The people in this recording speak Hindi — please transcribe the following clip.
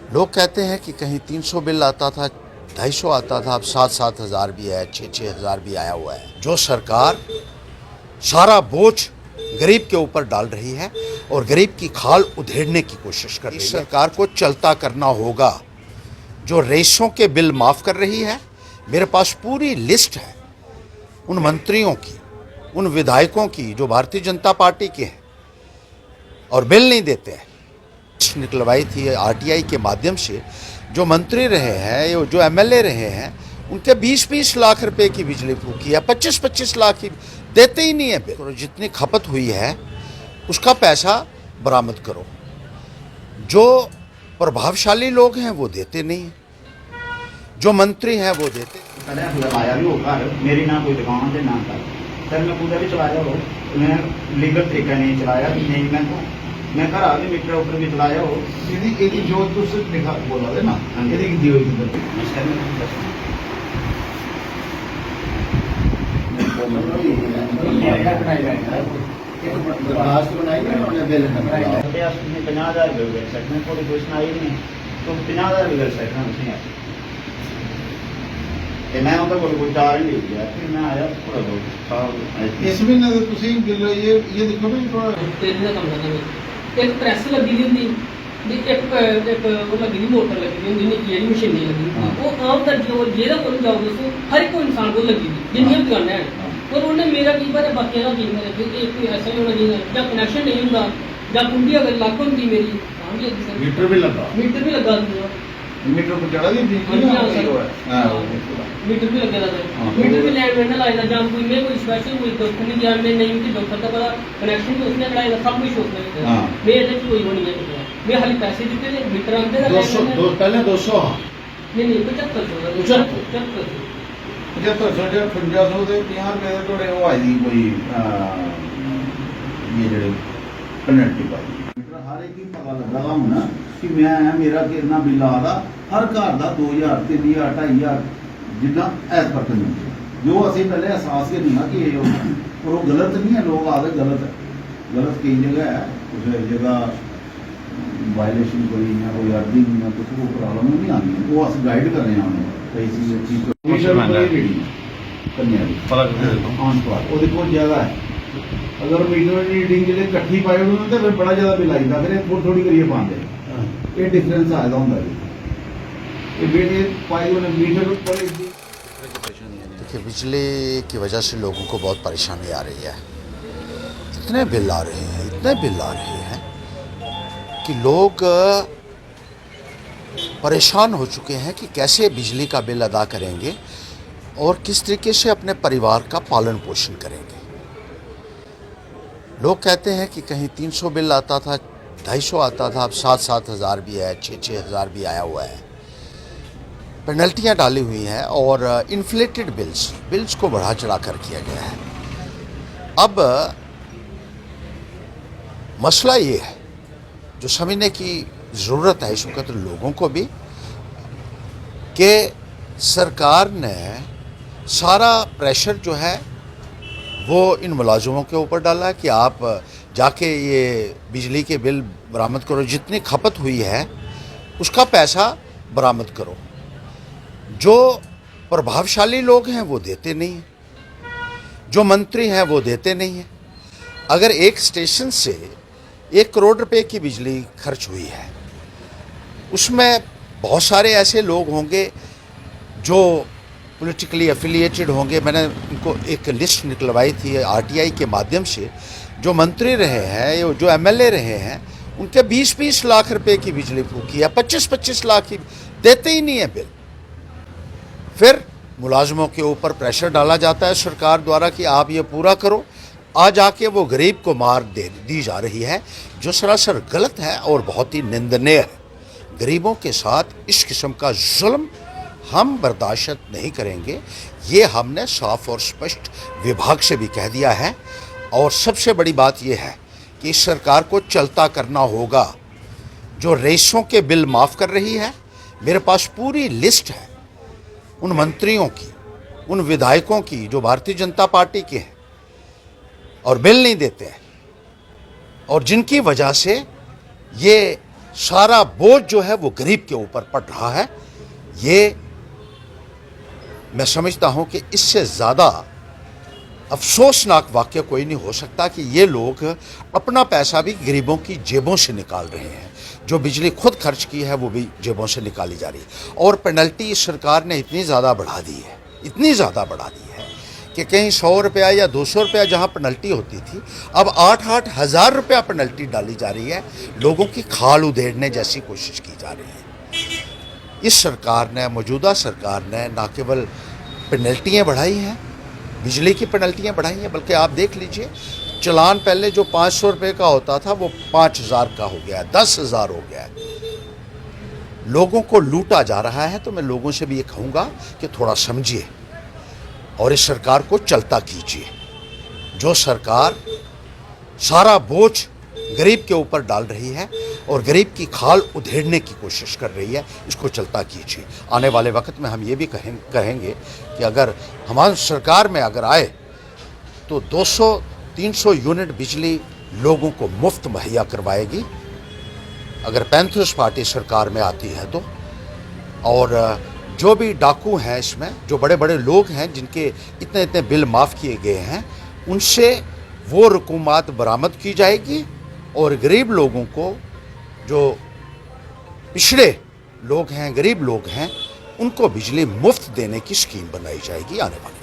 लोग कहते हैं कि कहीं 300 बिल आता था, 250 आता था, अब 7-7 हज़ार भी है, 6-6 हज़ार भी आया हुआ है। जो सरकार सारा बोझ गरीब के ऊपर डाल रही है और गरीब की खाल उधेड़ने की कोशिश कर रही है। सरकार को चलता करना होगा। जो रेशों के बिल माफ़ कर रही है, मेरे पास पूरी लिस्ट है उन मंत्रियों की, उन विधायकों की जो भारतीय जनता पार्टी के हैं और बिल नहीं देते हैं। निकलवाई थी आरटीआई के माध्यम से। जो मंत्री रहे हैं, जो एमएलए रहे हैं, उनके 20-20 लाख रुपए की बिजली फूकी है, 25-25 लाख की देते ही नहीं है बिल। जितनी खपत हुई है उसका पैसा बरामद करो। जो प्रभावशाली लोग हैं वो देते नहीं हैं, जो मंत्री हैं वो देते। लगाया भी होगा, मेरी ना कोई दुकान से ना कर सर, मैं पूरा भी चलाया हो, मैं लीगल तरीका नहीं चलाया, नहीं मैं घर आगे मीटर ऊपर भी चलाया हो। ਇਹਦੀ ਜੋ ਤੁਸੀਂ ਲਿਖਾ ਬੋਲਾ ਦੇ ਨਾ ਇਹਦੀ ਕੀ ਹੋਈ ਕਿੰਦਰ ਦਰਖਾਸਤ ਬਣਾਈ ਨਾ ਉਹਨੇ ਬਿੱਲ ਨੰਬਰ 50,000 बिल कर सकते कोई कुछ आई नहीं तो 50,000 बिल कर सकते हैं। ਤੇ ਮੈਂ ਉਹਦਾ ਕੋਈ ਚਾਰ ਨਹੀਂ ਲਿਆ, ਫਿਰ ਮੈਂ ਆਇਆ ਥੋੜਾ ਬਹੁਤ ਇਸ ਮਹੀਨੇ ਦੇ ਤੁਸੀਂ ਬਿੱਲ ਇਹ ਦੇਖੋ ਵੀ ਥੋੜਾ तेल का कम करना है। एक प्रेस लगी दी होंगी, एक वो लगी दी मोटर लगी दी होंगी, निक्की जेही मशीन नहीं लगी, वो आम तरजीह और जेह्दा कोल जाओ दोस्तों हर एक इंसान को लगी दी जिन्नियां दुकानां हैं। और उन्हें मेरा की बार बाकी का की मेरा एक ऐसा नहीं होना चाहिए या कनैक्शन नहीं होंगे या कुंडी अगर लग होंगी मेरी मीटर भी लगा दूंगा मीटर पर चढ़ा दी मीटर भी लगे मीटर भी लैंड में लाएगा जहाँ कोई मैं कोई स्पेशल कोई डॉक्टर नहीं जान में नहीं कि डॉक्टर का पता कनेक्शन भी उसने लगाएगा, सब कुछ उसने मैं ये कोई वो नहीं है। मैं खाली पैसे देते थे मीटर आते थे 200 पहले 200 नहीं 75 75 500 ਦੇ 50 ਰੁਪਏ ਦੇ ਥੋੜੇ ਉਹ ਆਈ ਦੀ ਕੋਈ ਇਹ ਜਿਹੜੇ ਪੈਨਲਟੀ ਪਾਈ ਹਰ ਇੱਕ ਹੀ ਪਤਾ ਲੱਗਾ ਹੁਣ ਕਿ ਮੈਂ ਮੇਰਾ ਕਿੰਨਾ ਬਿੱਲ ਆਦਾ ਹਰ ਘਰ ਦਾ 2000 3000 2500 ਜਿੰਨਾ ਐਸ ਪਰ ਜੋ ਅਸੀਂ ਪਹਿਲੇ ਅਹਿਸਾਸ ਕੇ ਨਹੀਂ ਕਿ ਇਹ और वो गलत नहीं है, लोग आगे गलत है, गलत कई जगह है, उस जगह वायलेशन कोई है, कोई अर्जिंग है, कुछ वो प्रॉब्लम नहीं आनी है, वो अस गाइड कर रहे हैं उन्हें कई चीज़ ऑन स्पॉट वो देखो ज़्यादा है। अगर मीटर रीडिंग के लिए कट्ठी पाए उन्होंने तो फिर बड़ा ज़्यादा बिल आएगा, फिर थोड़ी थोड़ी करिए पाते ये डिफरेंस आएगा होंगे ये बेटे पाई उन्हें मीटर पर। देखिए, बिजली की वजह से लोगों को बहुत परेशानी आ रही है। इतने बिल आ रहे हैं, इतने बिल आ रहे हैं कि लोग परेशान हो चुके हैं कि कैसे बिजली का बिल अदा करेंगे और किस तरीके से अपने परिवार का पालन पोषण करेंगे। लोग कहते हैं कि कहीं 300 बिल आता था, 250 आता था, अब 7-7 हज़ार भी है, 6-6 हज़ार भी आया हुआ है। पेनल्टियाँ डाली हुई हैं और इन्फ्लेटेड बिल्स को बढ़ा चढ़ा कर किया गया है। अब मसला ये है जो समझने की ज़रूरत है इस वक्त लोगों को भी कि सरकार ने सारा प्रेशर जो है वो इन मुलाजमों के ऊपर डाला है कि आप जाके ये बिजली के बिल बरामद करो, जितनी खपत हुई है उसका पैसा बरामद करो। जो प्रभावशाली लोग हैं वो देते नहीं हैं, जो मंत्री हैं वो देते नहीं हैं। अगर एक स्टेशन से 1 करोड़ रुपए की बिजली खर्च हुई है, उसमें बहुत सारे ऐसे लोग होंगे जो पॉलिटिकली एफिलिएटेड होंगे। मैंने उनको एक लिस्ट निकलवाई थी आरटीआई के माध्यम से। जो मंत्री रहे हैं, जो एमएलए रहे हैं, उनके 20-20 लाख रुपए की बिजली फूकी है, 25-25 लाख की देते ही नहीं है बिल। फिर मुलाजमों के ऊपर प्रेशर डाला जाता है सरकार द्वारा कि आप ये पूरा करो। आज आके वो गरीब को मार दी जा रही है, जो सरासर गलत है और बहुत ही निंदनीय है। गरीबों के साथ इस किस्म का जुल्म हम बर्दाश्त नहीं करेंगे। ये हमने साफ और स्पष्ट विभाग से भी कह दिया है। और सबसे बड़ी बात यह है कि इस सरकार को चलता करना होगा। जो रेशों के बिल माफ़ कर रही है, मेरे पास पूरी लिस्ट है उन मंत्रियों की, उन विधायकों की जो भारतीय जनता पार्टी के हैं और बिल नहीं देते हैं और जिनकी वजह से ये सारा बोझ जो है वो गरीब के ऊपर पड़ रहा है। ये मैं समझता हूं कि इससे ज़्यादा अफसोसनाक वाक़या कोई नहीं हो सकता कि ये लोग अपना पैसा भी गरीबों की जेबों से निकाल रहे हैं। जो बिजली खुद खर्च की है वो भी जेबों से निकाली जा रही है। और पेनल्टी सरकार ने इतनी ज़्यादा बढ़ा दी है, इतनी ज़्यादा बढ़ा दी है कि कहीं 100 रुपया या 200 रुपया जहाँ पेनल्टी होती थी, अब 8-8 हज़ार रुपया पेनल्टी डाली जा रही है। लोगों की खाल उधेड़ने जैसी कोशिश की जा रही है। इस सरकार ने, मौजूदा सरकार ने न केवल पेनल्टियाँ बढ़ाई हैं, बिजली की पेनल्टियाँ बढ़ाई हैं, बल्कि आप देख लीजिए चलान पहले जो 500 रुपये का होता था वो 5000 का हो गया है, 10,000 हो गया है। लोगों को लूटा जा रहा है। तो मैं लोगों से भी ये कहूँगा कि थोड़ा समझिए और इस सरकार को चलता कीजिए। जो सरकार सारा बोझ गरीब के ऊपर डाल रही है और गरीब की खाल उधेड़ने की कोशिश कर रही है, इसको चलता कीजिए। आने वाले वक्त में हम ये भी कहेंगे कि अगर हमारी सरकार में अगर आए तो 200-300 यूनिट बिजली लोगों को मुफ्त मुहैया करवाएगी अगर पैंथर्स पार्टी सरकार में आती है तो। और जो भी डाकू हैं इसमें, जो बड़े बड़े लोग हैं जिनके इतने इतने बिल माफ़ किए गए हैं, उनसे वो रकूमात बरामद की जाएगी और गरीब लोगों को, जो पिछड़े लोग हैं, गरीब लोग हैं, उनको बिजली मुफ्त देने की स्कीम बनाई जाएगी आने वाले